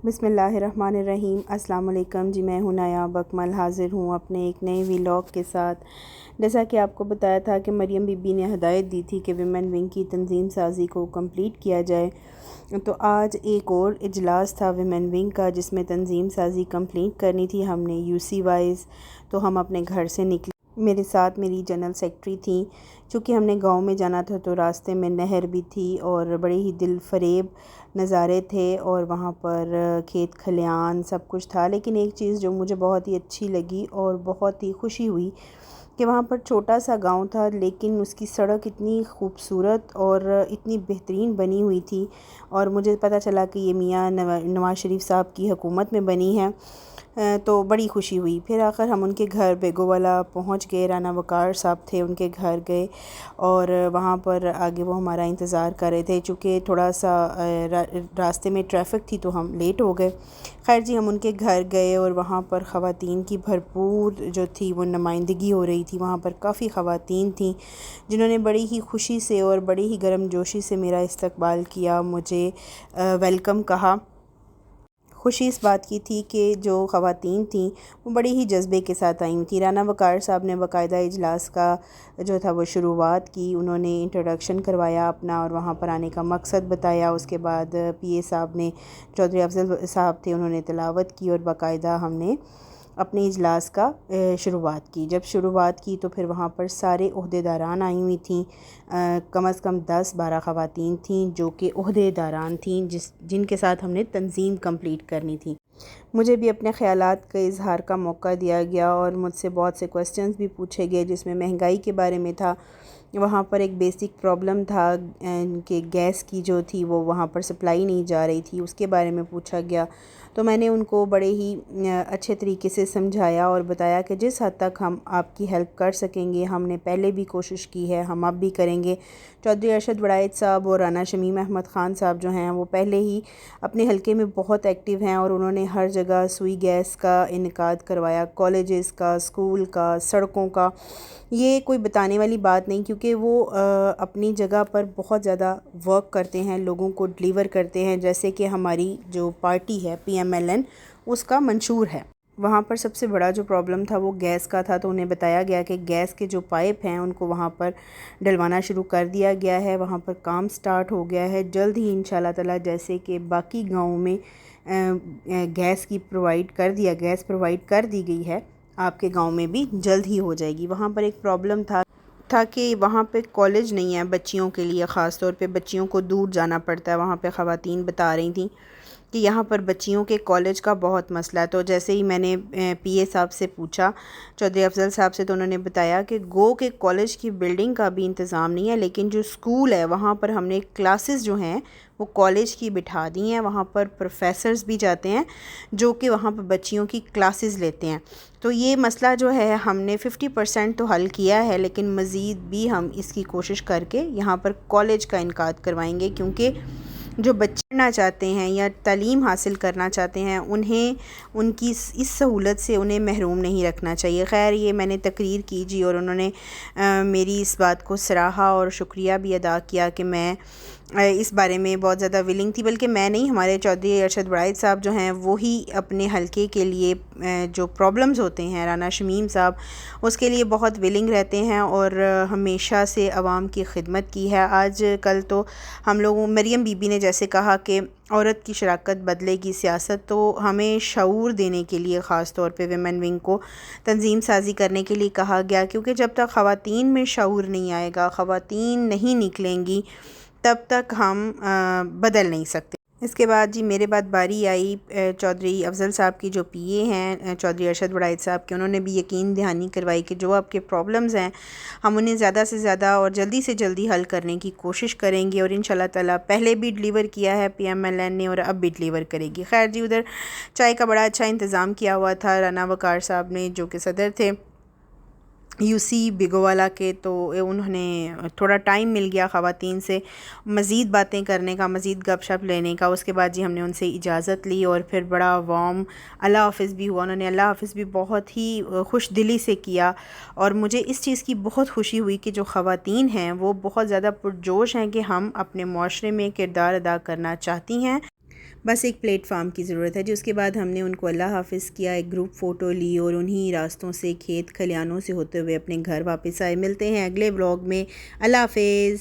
بسم اللہ الرحمن الرحیم۔ السلام علیکم جی، میں ہوں نایاب اکمل، حاضر ہوں اپنے ایک نئے ویلاگ کے ساتھ۔ جیسا کہ آپ کو بتایا تھا کہ مریم بی بی نے ہدایت دی تھی کہ ویمن ونگ کی تنظیم سازی کو کمپلیٹ کیا جائے، تو آج ایک اور اجلاس تھا ویمن ونگ کا جس میں تنظیم سازی کمپلیٹ کرنی تھی ہم نے یو سی وائز۔ تو ہم اپنے گھر سے نکلے، میرے ساتھ میری جنرل سیکرٹری تھیں۔ چونکہ ہم نے گاؤں میں جانا تھا تو راستے میں نہر بھی تھی اور بڑے ہی دل فریب نظارے تھے، اور وہاں پر کھیت کھلیان سب کچھ تھا۔ لیکن ایک چیز جو مجھے بہت ہی اچھی لگی اور بہت ہی خوشی ہوئی کہ وہاں پر چھوٹا سا گاؤں تھا لیکن اس کی سڑک اتنی خوبصورت اور اتنی بہترین بنی ہوئی تھی، اور مجھے پتہ چلا کہ یہ میاں نواز شریف صاحب کی حکومت میں بنی ہے، تو بڑی خوشی ہوئی۔ پھر آخر ہم ان کے گھر بیگو والا پہنچ گئے، رانا وقار صاحب تھے، ان کے گھر گئے اور وہاں پر آگے وہ ہمارا انتظار کر رہے تھے۔ چونکہ تھوڑا سا راستے میں ٹریفک تھی تو ہم لیٹ ہو گئے۔ خیر جی، ہم ان کے گھر گئے اور وہاں پر خواتین کی بھرپور جو تھی وہ نمائندگی ہو رہی تھی۔ وہاں پر کافی خواتین تھیں جنہوں نے بڑی ہی خوشی سے اور بڑی ہی گرم جوشی سے میرا استقبال کیا، مجھے ویلکم کہا۔ خوشی اس بات کی تھی کہ جو خواتین تھیں وہ بڑی ہی جذبے کے ساتھ آئی تھیں۔ رانا وقار صاحب نے باقاعدہ اجلاس کا جو تھا وہ شروعات کی، انہوں نے انٹروڈکشن کروایا اپنا اور وہاں پر آنے کا مقصد بتایا۔ اس کے بعد پی اے صاحب نے، چودھری افضل صاحب تھے، انہوں نے تلاوت کی اور باقاعدہ ہم نے اپنے اجلاس کا شروعات کی۔ جب شروعات کی تو پھر وہاں پر سارے عہدے داران آئی ہوئی تھیں، کم از کم 10-12 خواتین تھیں جو کہ عہدے داران تھیں جن کے ساتھ ہم نے تنظیم کمپلیٹ کرنی تھی۔ مجھے بھی اپنے خیالات کے اظہار کا موقع دیا گیا اور مجھ سے بہت سے کوسچنز بھی پوچھے گئے، جس میں مہنگائی کے بارے میں تھا۔ وہاں پر ایک بیسک پرابلم تھا کہ گیس کی جو تھی وہ وہاں پر سپلائی نہیں جا رہی تھی، اس کے بارے میں پوچھا گیا۔ تو میں نے ان کو بڑے ہی اچھے طریقے سے سمجھایا اور بتایا کہ جس حد تک ہم آپ کی ہیلپ کر سکیں گے، ہم نے پہلے بھی کوشش کی ہے، ہم اب بھی کریں گے۔ چودھری ارشد وڑائچ صاحب اور رانا شمیم احمد خان صاحب جو ہیں وہ پہلے ہی اپنے حلقے میں بہت ایکٹیو ہیں، اور انہوں نے ہر جگہ سوئی گیس کا انعقاد کروایا، کالجز کا، اسکول کا، سڑکوں کا۔ یہ کوئی بتانے والی بات نہیں، کیونکہ وہ اپنی جگہ پر بہت زیادہ ورک کرتے ہیں، لوگوں کو ڈلیور کرتے ہیں، جیسے کہ ہماری جو پارٹی ہے PMLN اس کا منشور ہے۔ وہاں پر سب سے بڑا جو پرابلم تھا وہ گیس کا تھا، تو انہیں بتایا گیا کہ گیس کے جو پائپ ہیں ان کو وہاں پر ڈلوانا شروع کر دیا گیا ہے، وہاں پر کام سٹارٹ ہو گیا ہے۔ جلد ہی انشاءاللہ تعالی جیسے کہ باقی گاؤں میں گیس پرووائڈ کر دی گئی ہے، آپ کے گاؤں میں بھی جلد ہی ہو جائے گی۔ وہاں پر ایک پرابلم تھا کہ وہاں پہ کالج نہیں ہے بچیوں کے لیے، خاص طور پہ بچیوں کو دور جانا پڑتا ہے۔ وہاں پہ خواتین بتا رہی تھیں کہ یہاں پر بچیوں کے کالج کا بہت مسئلہ ہے۔ تو جیسے ہی میں نے پی اے صاحب سے پوچھا، چودھری افضل صاحب سے، تو انہوں نے بتایا کہ کے کالج کی بلڈنگ کا بھی انتظام نہیں ہے، لیکن جو اسکول ہے وہاں پر ہم نے کلاسز جو ہیں وہ کالج کی بٹھا دی ہیں، وہاں پر پروفیسرز بھی جاتے ہیں جو کہ وہاں پر بچیوں کی کلاسز لیتے ہیں۔ تو یہ مسئلہ جو ہے ہم نے 50% تو حل کیا ہے، لیکن مزید بھی ہم اس کی کوشش کر کے یہاں پر کالج کا انعقاد کروائیں گے، کیونکہ جو بچے پڑھنا چاہتے ہیں یا تعلیم حاصل کرنا چاہتے ہیں انہیں ان کی اس سہولت سے انہیں محروم نہیں رکھنا چاہیے۔ خیر یہ میں نے تقریر کی جی، اور انہوں نے میری اس بات کو سراہا اور شکریہ بھی ادا کیا کہ میں اس بارے میں بہت زیادہ ولنگ تھی، بلکہ میں نہیں، ہمارے چودھری ارشد وڑائچ صاحب جو ہیں وہی اپنے حلقے کے لیے جو پرابلمز ہوتے ہیں، رانا شمیم صاحب اس کے لیے بہت ولنگ رہتے ہیں اور ہمیشہ سے عوام کی خدمت کی ہے۔ آج کل تو ہم لوگوں، مریم بی بی نے جیسے کہا کہ عورت کی شراکت بدلے گی سیاست، تو ہمیں شعور دینے کے لیے خاص طور پہ ویمن ونگ کو تنظیم سازی کرنے کے لیے کہا گیا، کیونکہ جب تک خواتین میں شعور نہیں آئے گا، خواتین نہیں نکلیں گی، تب تک ہم بدل نہیں سکتے۔ اس کے بعد جی میرے بعد باری آئی چودھری افضل صاحب کی، جو پی اے ہیں چودھری ارشد وڑائچ صاحب کے۔ انہوں نے بھی یقین دہانی کروائی کہ جو آپ کے پرابلمز ہیں ہم انہیں زیادہ سے زیادہ اور جلدی سے جلدی حل کرنے کی کوشش کریں گے، اور انشاءاللہ تعالی پہلے بھی ڈلیور کیا ہے PMLN نے اور اب بھی ڈلیور کرے گی۔ خیر جی، ادھر چائے کا بڑا اچھا انتظام کیا ہوا تھا رانا وقار صاحب نے، جو کہ صدر تھے یو سی بیگو والا کے، تو انہوں نے تھوڑا ٹائم مل گیا خواتین سے مزید باتیں کرنے کا، مزید گپ شپ لینے کا۔ اس کے بعد جی ہم نے ان سے اجازت لی اور پھر بڑا وارم اللہ حافظ بھی ہوا۔ انہوں نے اللہ حافظ بھی بہت ہی خوش دلی سے کیا، اور مجھے اس چیز کی بہت خوشی ہوئی کہ جو خواتین ہیں وہ بہت زیادہ پرجوش ہیں کہ ہم اپنے معاشرے میں کردار ادا کرنا چاہتی ہیں۔ بس ایک پلیٹ فارم کی ضرورت ہے جی۔ اس کے بعد ہم نے ان کو اللہ حافظ کیا، ایک گروپ فوٹو لی اور انہی راستوں سے کھیت کھلیانوں سے ہوتے ہوئے اپنے گھر واپس آئے۔ ملتے ہیں اگلے ولاگ میں، اللہ حافظ۔